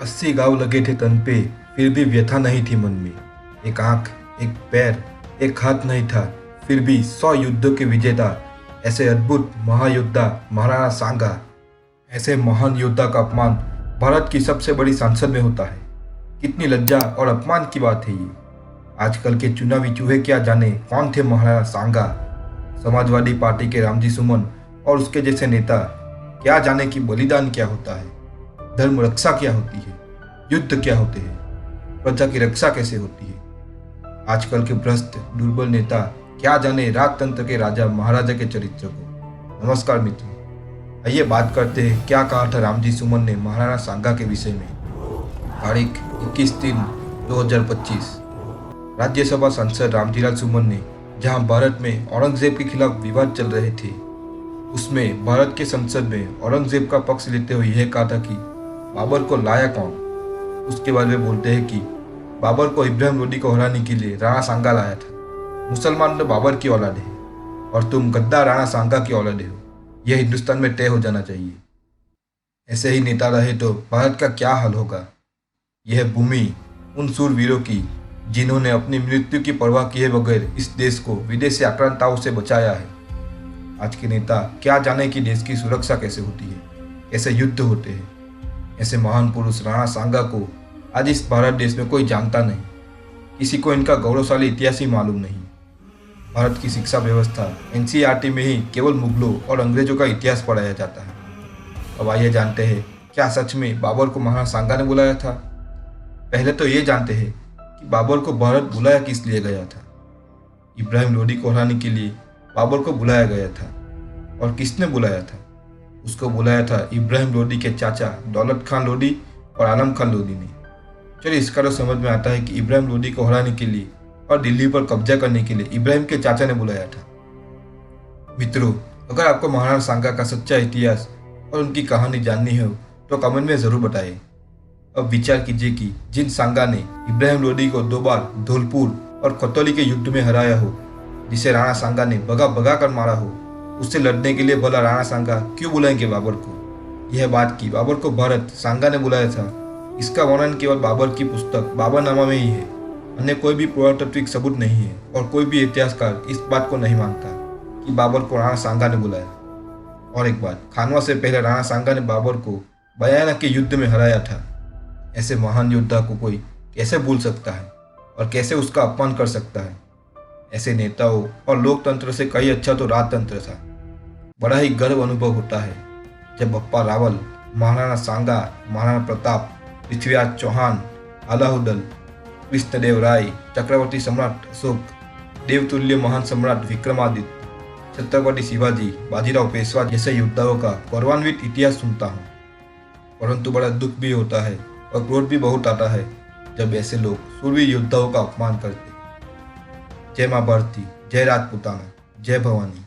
80 घाव लगे थे तन पे, फिर भी व्यथा नहीं थी मन में। एक आंख, एक पैर, एक हाथ नहीं था, फिर भी 100 युद्धों के विजेता। ऐसे अद्भुत महायोद्धा महाराणा सांगा। ऐसे महान योद्धा का अपमान भारत की सबसे बड़ी संसद में होता है। कितनी लज्जा और अपमान की बात है ये। आजकल के चुनावी चूहे क्या जाने कौन थे महाराणा सांगा। समाजवादी पार्टी के रामजी सुमन और उसके जैसे नेता क्या जाने कि बलिदान क्या होता है, धर्म रक्षा क्या होती है, युद्ध क्या होते हैं, प्रजा की रक्षा कैसे होती है। आजकल के भ्रष्ट दुर्बल नेता क्या जाने राजतंत्र के राजा महाराजा के चरित्र को। नमस्कार मित्रों, आइए बात करते हैं क्या कहा था रामजी सुमन ने महाराणा सांगा के विषय में। तारीख 21/3/2025। राज्यसभा सांसद रामजीलाल सुमन ने जहां भारत में औरंगजेब के खिलाफ विवाद चल रहे थे, उसमें भारत के संसद में औरंगजेब का पक्ष लेते हुए यह कहा था कि बाबर को लाया कौन। उसके बाद वे बोलते हैं कि बाबर को इब्राहिम लोदी को हराने के लिए राणा सांगा लाया था। मुसलमान तो बाबर की औलाद है और तुम गद्दार राणा सांगा की औलाद हो, यह हिंदुस्तान में तय हो जाना चाहिए। ऐसे ही नेता रहे तो भारत का क्या हाल होगा। यह भूमि उन सूरवीरों की जिन्होंने अपनी मृत्यु की परवाह किए बगैर इस देश को विदेशी आक्रांताओं से बचाया है। आज के नेता क्या जाने कि देश की सुरक्षा कैसे होती है, कैसे युद्ध होते हैं। ऐसे महान पुरुष राणा सांगा को आज इस भारत देश में कोई जानता नहीं। किसी को इनका गौरवशाली इतिहास ही मालूम नहीं। भारत की शिक्षा व्यवस्था एनसीईआरटी में ही केवल मुगलों और अंग्रेजों का इतिहास पढ़ाया जाता है। अब आइए जानते हैं क्या सच में बाबर को महाराणा सांगा ने बुलाया था। पहले तो ये जानते हैं कि बाबर को भारत बुलाया किस लिए गया था। इब्राहिम लोदी को हराने के लिए बाबर को बुलाया गया था। और किसने बुलाया था? उसको बुलाया था इब्राहिम लोदी के चाचा दौलत खान लोदी और आलम खान लोदी ने। चलिए इसका तो समझ में आता है कि इब्राहिम लोदी को हराने के लिए और दिल्ली पर कब्जा करने के लिए इब्राहिम के चाचा ने बुलाया था। मित्रों, अगर आपको महाराणा सांगा का सच्चा इतिहास और उनकी कहानी जाननी हो तो कमेंट में जरूर बताइए। अब विचार कीजिए कि जिन सांगा ने इब्राहिम लोदी को 2 बार धौलपुर और खतौली के युद्ध में हराया हो, जिसे राणा सांगा ने भगा भगा कर मारा हो, उससे लड़ने के लिए भला राणा सांगा क्यों बुलाएंगे बाबर को। यह बात कि बाबर को भारत सांगा ने बुलाया था, इसका वर्णन केवल बाबर की पुस्तक बाबरनामा में ही है। अन्य कोई भी पुरातात्विक सबूत नहीं है और कोई भी इतिहासकार इस बात को नहीं मानता कि बाबर को राणा सांगा ने बुलाया। और एक बात, खानवा से पहले राणा सांगा ने बाबर को बयाना के युद्ध में हराया था। ऐसे महान योद्धा को कोई कैसे भूल सकता है और कैसे उसका अपमान कर सकता है। ऐसे नेताओं और लोकतंत्र से कहीं अच्छा तो राजतंत्र था। बड़ा ही गर्व अनुभव होता है जब बप्पा रावल, महाराणा सांगा, महाराणा प्रताप, पृथ्वीराज चौहान, अलाउद्दीन, कृष्णदेव राय, चक्रवर्ती सम्राट अशोक, देवतुल्य महान सम्राट विक्रमादित्य, छत्रपति शिवाजी, बाजीराव पेशवा जैसे योद्धाओं का गौरवान्वित इतिहास सुनता हूँ। परंतु बड़ा दुख भी होता है और क्रोध भी बहुत आता है जब ऐसे लोग सूरवीर योद्धाओं का अपमान करते। जय मां भारती, जय राजपूताना, जय भवानी।